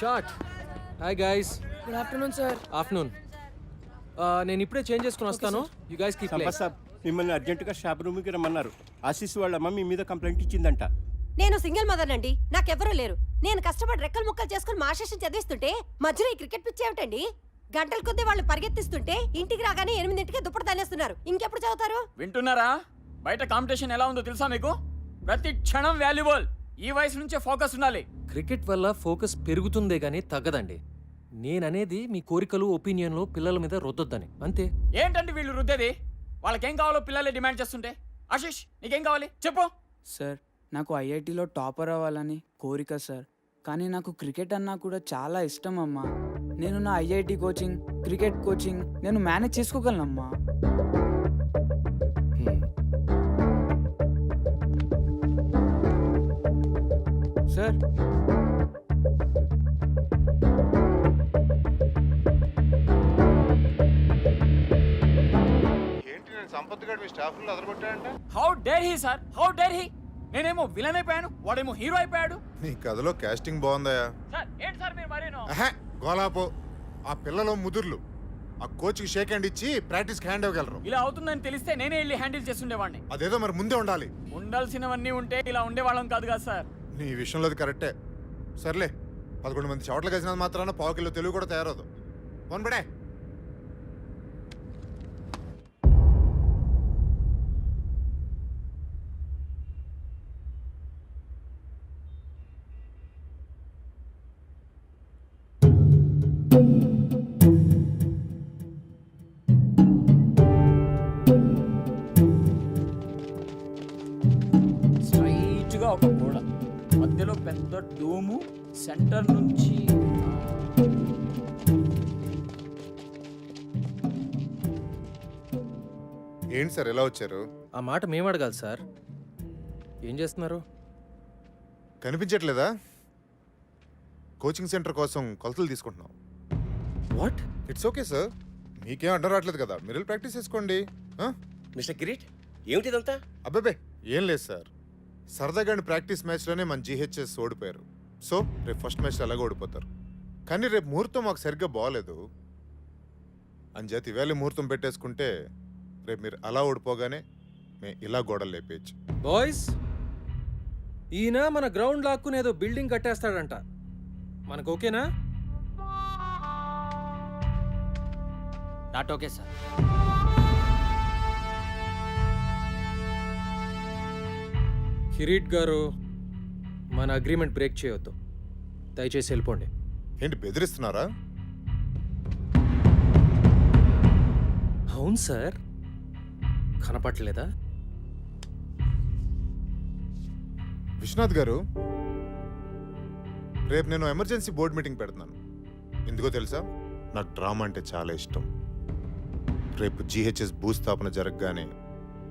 Shot. Hi guys. Good afternoon sir. Afternoon. నేను ఇప్పుడే change చేసుకుని వస్తాను. You guys keep playing. సాబ్ మిమ్మల్ని అర్జెంటుగా షాప్ రూమ్కి రమ్మన్నారు. ఆశీస్ వాళ్ళ అమ్మ మీ మీద కంప్లైంట్ ఇచ్చిందంట. నేను సింగిల్ మదర్ అండి, నాకెవ్వరూ లేరు. నేను కష్టపడి రెక్కలు ముక్కలు చేసుకుని మా శేషం చదివిస్తుంటే మధ్యలో ఈ క్రికెట్ పిచ్చి ఏమిటండి? గంటల కొద్దీ వాళ్ళు పరిగెత్తిస్తుంటే ఇంటికి రాగానే 8ంటికే దుప్పటి తల్లేస్తున్నారు. ఇంకెప్పుడు చదువుతారు? వింటున్నారా? బయట కాంపిటీషన్ ఎలా ఉందో తెలుసా మీకు? ప్రతి క్షణం వాల్యుబుల్. ఈ వయసు నుంచే ఫోకస్ ఉండాలి. క్రికెట్ వల్ల ఫోకస్ పెరుగుతుందే గానీ తగ్గదండి. నేననేది మీ కోరికలు ఒపీనియన్లు పిల్లల మీద రుద్దొద్దని అంతే. ఏంటంటే వీళ్ళు రుద్దేది? వాళ్ళకేం కావాలో పిల్లలే డిమాండ్ చేస్తుంటే. ఆశీష్ నీకేం కావాలి చెప్పు. సార్ నాకు ఐఐటిలో టాపర్ అవ్వాలని కోరిక సార్. కానీ నాకు క్రికెట్ అన్నా కూడా చాలా ఇష్టం అమ్మా. నేను నా ఐఐటి కోచింగ్, క్రికెట్ కోచింగ్ నేను మేనేజ్ చేసుకోగలనమ్మా. సార్ ఏంటి నేను సంపత్ గారు మీ స్టాఫ్ లో అదరగొట్టాడంట? How dare he sir, how dare he. నేనేమో విలన్ అయిపోయాను, వాడేమో హీరో అయిపోయాడు. నీ కథలో కాస్టింగ్ బాగుందయా? సార్ ఏంటి సార్ మీరు మరేనో? గోలాపో. ఆ పిల్లలు ముదుర్లు ఆ కోచ్కి షేక్ హ్యాండ్ ఇచ్చి ప్రాక్టీస్ హ్యాండ్ ఇవ్వగలరు. ఇలా అవుతుందని తెలిస్తే నేనే వెళ్ళి హ్యాండిల్ చేస్తుండేవాడిని. అదేదో మరి ముందే ఉండాలి. ఉండాల్సినవన్నీ ఉంటే ఇలా ఉండేవాళ్ళం కాదు కదా సార్. నీ విషయంలో అది కరెక్టే. సర్లే 11 మంది చోట్ల కలిసినంత మాత్రాన పావు కిలో తెలుగు కూడా తయారవుదు. వన్ బడే. స్ట్రైట్ గా ఒక గోడ, మధ్యలో పెద్ద డోము, సెంటర్ నుంచి ఏంటి సార్ ఎలా వచ్చారు? ఆ మాట మేము అడగాలి సార్. ఏం చేస్తున్నారు? కనిపించట్లేదా? కోచింగ్ సెంటర్ కోసం కొలతలు తీసుకుంటున్నాం. వాట్? ఇట్స్ ఓకే సార్, మీకేం అడ్డం రావట్లేదు కదా, మీరు ప్రాక్టీస్ చేసుకోండి. మిస్టర్ కిరీట్ ఏమిటిదంతా? అబ్బాబే ఏం లేదు సార్, సరదాగా ప్రాక్టీస్ మ్యాచ్లోనే మన జీహెచ్ఎస్ ఓడిపోయారు. సో రేపు ఫస్ట్ మ్యాచ్లో అలాగే ఓడిపోతారు. కానీ రేపు ముహూర్తం మాకు సరిగ్గా బాగలేదు అని చేతి ఇవాళ ముహూర్తం పెట్టేసుకుంటే రేపు మీరు అలా ఓడిపోగానే మేము ఇలా గోడలు లేపేయచ్చు. బాయ్స్, ఈయన మన గ్రౌండ్ లాక్కుని ఏదో బిల్డింగ్ కట్టేస్తాడంట. మనకు ఓకేనా? Not okay sir. కిరీట్ గారు, మన అగ్రిమెంట్ బ్రేక్ చేయొద్దు. దయచేసి వెళ్ళిపోండి. ఏంటి బెదిరిస్తున్నారా? అవును సార్, కనపట్లేదా? విశ్వనాథ్ గారు, రేపు నేను ఎమర్జెన్సీ బోర్డ్ మీటింగ్ పెడుతున్నాను. ఎందుకో తెలుసా? నాకు డ్రామా అంటే చాలా ఇష్టం. రేపు జీహెచ్ఎస్ భూస్థాపన జరగగానే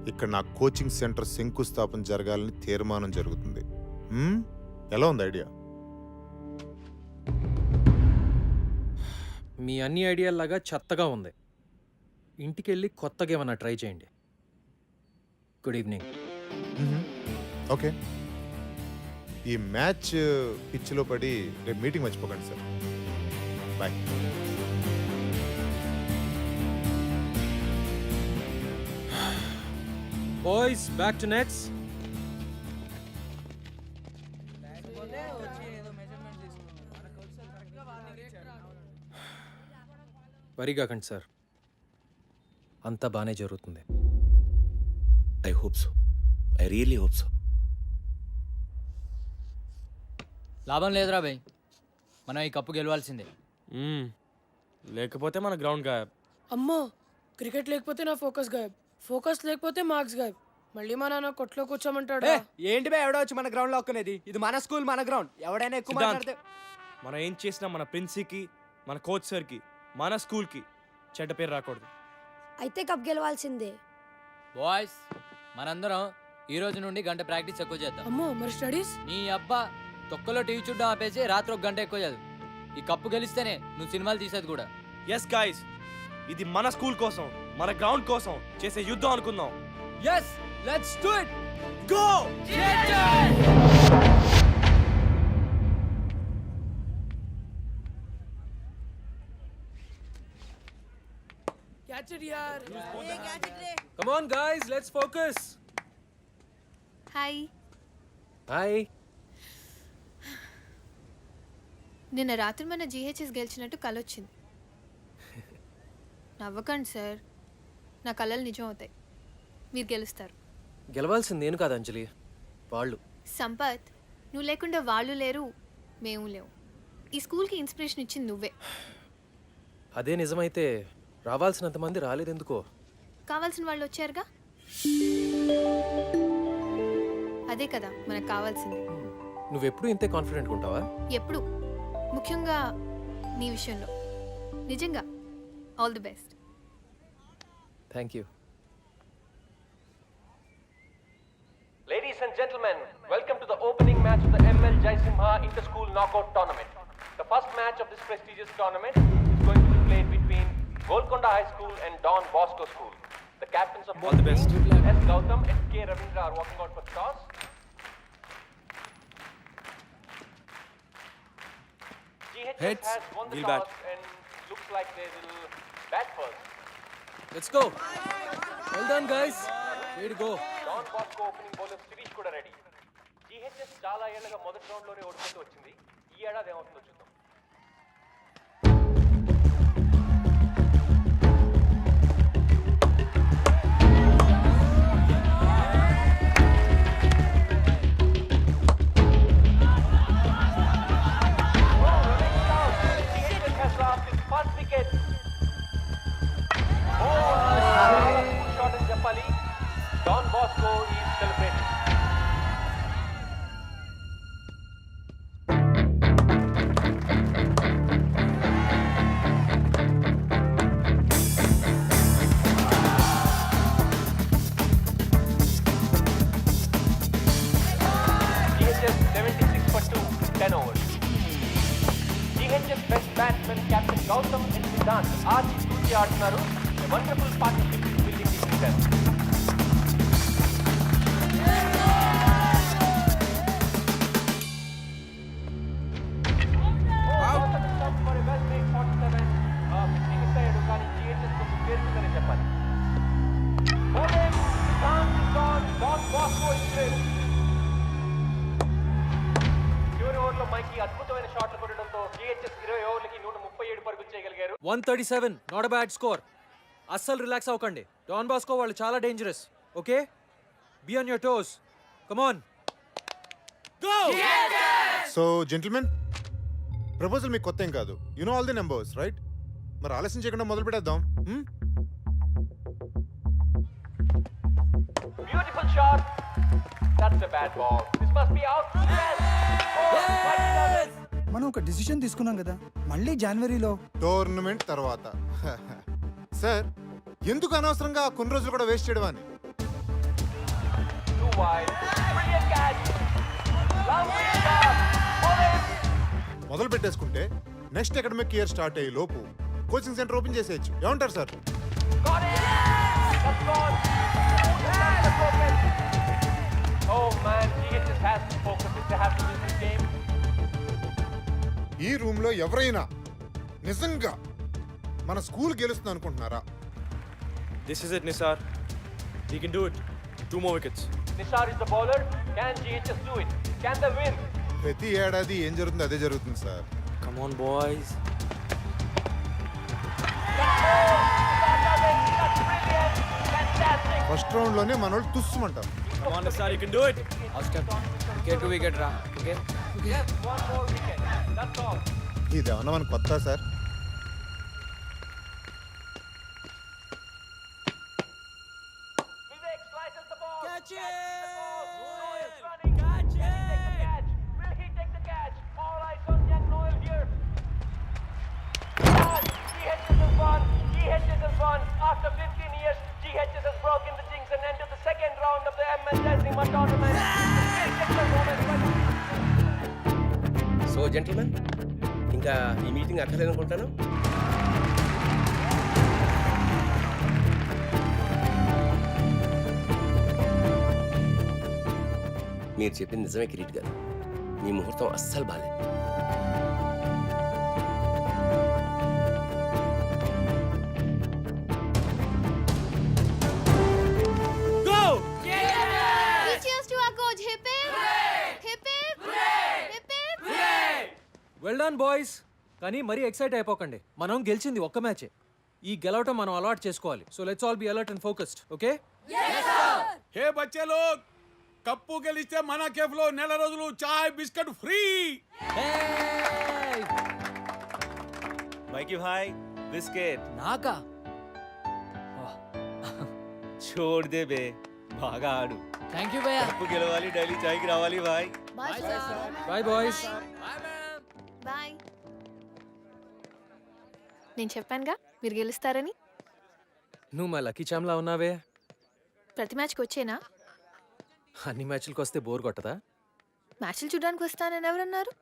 ఇక్కడ నా కోచింగ్ సెంటర్ శంకుస్థాపన జరగాలని తీర్మానం జరుగుతుంది. ఎలా ఉంది ఐడియా? మీ అన్ని ఐడియాల్లాగా చెత్తగా ఉంది. ఇంటికెళ్ళి కొత్తగా ఏమన్నా ట్రై చేయండి. Good evening. ఓకే, ఈ మ్యాచ్ పిచ్లో పడి రేపు మీటింగ్ మర్చిపోకండి sir. Bye. Boys, back to nets. వరిగాకండి సార్, అంతా బాగానే జరుగుతుంది. I hope so, I really hope so. లాభం లేదురా భయ్, మనం ఈ కప్పు గెలవాల్సిందే. లేకపోతే మన గ్రౌండ్ గాయబ్. అమ్మో, క్రికెట్ లేకపోతే నా ఫోకస్ గాయబ్, ఫోకస్ లేకపోతే మార్క్స్ గాయబ్. మళ్ళీ మా నాన్న కొట్లో కూర్చోమంటాడు. ఏంటి బే ఎవడో వచ్చి మన గ్రౌండ్ లో ఒక్కనేది? ఇది మన స్కూల్, మన గ్రౌండ్. ఎవడైనా ఎక్కువ మాట్లాడితే మనం ఏం చేసినా మన ప్రిన్సికి, మన కోచ్ సార్కి, మన స్కూల్కి చెడ్డ పేరు రాకూడదు. అయితే కప్ గెలవాల్సిందే. బాయ్స్, మనందరం ఈ రోజు నుండి గంట ప్రాక్టీస్ ఎక్కువ చేద్దాం. అమ్మో, మరి స్టడీస్? నీ అబ్బా, తొక్కలో టీవీ చూడడం ఆపేసి రాత్రి 1 గంట ఎక్కువ చదువు. ఈ కప్పు గెలిస్తేనే నువ్వు సినిమాలు తీసేది కూడా. ఎస్ గైస్, ఇది మన స్కూల్ కోసం, మన గ్రౌండ్ కోసం చేసే యుద్ధం అనుకుందాం. Yes, let's do it. Go! Catch it యార్. Come on guys, let's focus. Hi. Hi. నిన్న రాత్రి మన జీహెచ్ఎస్ గెలిచినట్టు కలొచ్చింది. నవ్వకండి సార్, నా కలలు నిజం అవుతాయి. మీరు గెలుస్తారు. గెలవాల్సింది నేను కాదు అంజలి, వాళ్ళు. సంపత్, నువ్వు లేకుండా వాళ్ళు లేరు, మేము లేవు. ఈ స్కూల్కి ఇన్స్పిరేషన్ ఇచ్చింది నువ్వే. అదే నిజమైతే రావాల్సినంత మంది రాలేదెందుకో? కావాల్సిన వాళ్ళు వచ్చారుగా, అదే కదా మనకు కావాల్సింది. నువ్వెప్పుడు ఇంతే కాన్ఫిడెంట్గా ఉంటావా? ఎప్పుడు, ముఖ్యంగా నీ విషయంలో. నిజంగా all the best. Thank you. Ladies and gentlemen, welcome to the opening match of the ML Jaisimha Inter-School Knockout Tournament. The first match of this prestigious tournament is going to be played between Golconda High School and Don Bosco School. The captains of both teams, S. Gautam and K. Ravindra, are walking out for the toss. GHS Heads, has won the we'll toss bat. and looks like they will bat first. Let's go. Well done guys, way to go. Don Bosco opening bowler Sirish కూడా ready. GHS చాలా ఏళ్ళగా మొదటి రౌండ్లోనే ఓడిపోతూ వచ్చింది. ఈ ఏడాది ఏమవుతుందో చూద్దాం. GHS has lost its first wicket. చాలా cool shot అని చెప్పాలి. Don Bosco is celebrating. GHS 76 for 2, 10 overs. GHS best batsman Captain Gautam and Siddhant ఆచి తూచి ఆడుతున్నారు. A wonderful partnership is building between them. For a well-made 47, pitching ఇస్తాడు కానీ GHS కొంచెం పేరుకుందని చెప్పాలి. Bowling, Siddhant is gone, Don Bosco is clear. చివరి ఓవర్లో మైకి అద్భుతమైన షాట్లు కొట్టడంతో GHS 20 ఓవర్లకి 137 పరుగులు చేయగలిగారు. 137, నాట్ అ బ్యాడ్ స్కోర్. అస్సలు రిలాక్స్ అవ్వకండి. డాన్ బాస్కో వాళ్ళు చాలా dangerous. Okay, be on your toes. Come on, go. So gentlemen, proposal మీకు కొత్త ఏం కాదు. You know all the numbers right? మరి ఆలస్యం చేయకుండా మొదలు పెట్టేద్దాం. Beautiful shot. That's a bad ball. This must be out. Yes. Yes. మనం ఒక డిసిషన్ తీసుకున్నాం కదా, మళ్ళీ జనవరిలో టోర్నమెంట్ తర్వాత. సార్, ఎందుకు అనవసరంగా కొన్ని రోజులు కూడా వేస్ట్ చేయడం అని? Too wide. Brilliant catch. Lovely shot. Bowling. మొదలు పెట్టేసుకుంటే నెక్స్ట్ అకాడమిక్ ఇయర్ స్టార్ట్ అయ్యే లోపు కోచింగ్ సెంటర్ ఓపెన్ చేసేయచ్చు. ఏమంటారు sir? Got it. That's gone. That's broken. Oh man, GHS has to focus if they have to win this game. ఈ room లో ఎవరైనా నిజంగా మన స్కూల్ గెలుస్తుంది అనుకుంటున్నారా? This is it, Nisar. He can do it. 2 more wickets. Nisar is the bowler. Can GHS do it? Can they win? ప్రతి ఏడాది ఏం జరుగుతుందో అదే జరుగుతుంది sir. Come on, boys. That's brilliant. Fantastic. First round లోనే మన వాళ్ళు తుస్సుమంటారు. Come on, Nisar, you can do it. Wicket to wicket రా. Okay, Just one more wicket. That's all. ఇదేమన్నా మనకు కొత్త sir? Vivek slices the ball. Catch it! Noel is running. Catch it! Will he take the catch? All eyes on young Noel here. GHS has won. GHS has won. After 15 years, GHS has broken the jinx and entered the second round of the ML Jaisimha tournament. So gentlemen, ఇంకా ఈ meeting అక్కర్లేదు అనుకుంటాను. మీరు చెప్పింది నిజమే కిరీట్ గారు. మీ ముహూర్తం అస్సలు బాలేదు. Well done boys. కానీ మరీ ఎక్సైట్ అయిపోకండి. మనం గెలిచింది ఒక్క మ్యాచే. ఈ గెలవటం మనం అలవాటు చేసుకోవాలి. So let's all be alert and focused. Okay? Hey బచ్చే లోగ్, కప్పు గెలిస్తే మన కేఫ్లో నెల రోజులు చాయ్ బిస్కెట్ ఫ్రీ. మైకి భాయ్ బిస్కెట్ నాకా? छोड़ दे बे, బాగా ఆడు. థ్యాంక్ యూ భయ్యా. కప్పు గెలవాలి, డైలీ చాయ్కి రావాలి భాయ్. Bye boys. బాయ్. నేను చెప్పానుగా మీరు గెలుస్తారని. నువ్వు మా లక్కీ చామ్లా ఉన్నావే. ప్రతి మ్యాచ్కి వచ్చేనా? అన్ని మ్యాచ్లకు వస్తే బోర్ కొట్టదా? మ్యాచ్లు చూడడానికి వస్తానని ఎవరన్నారు?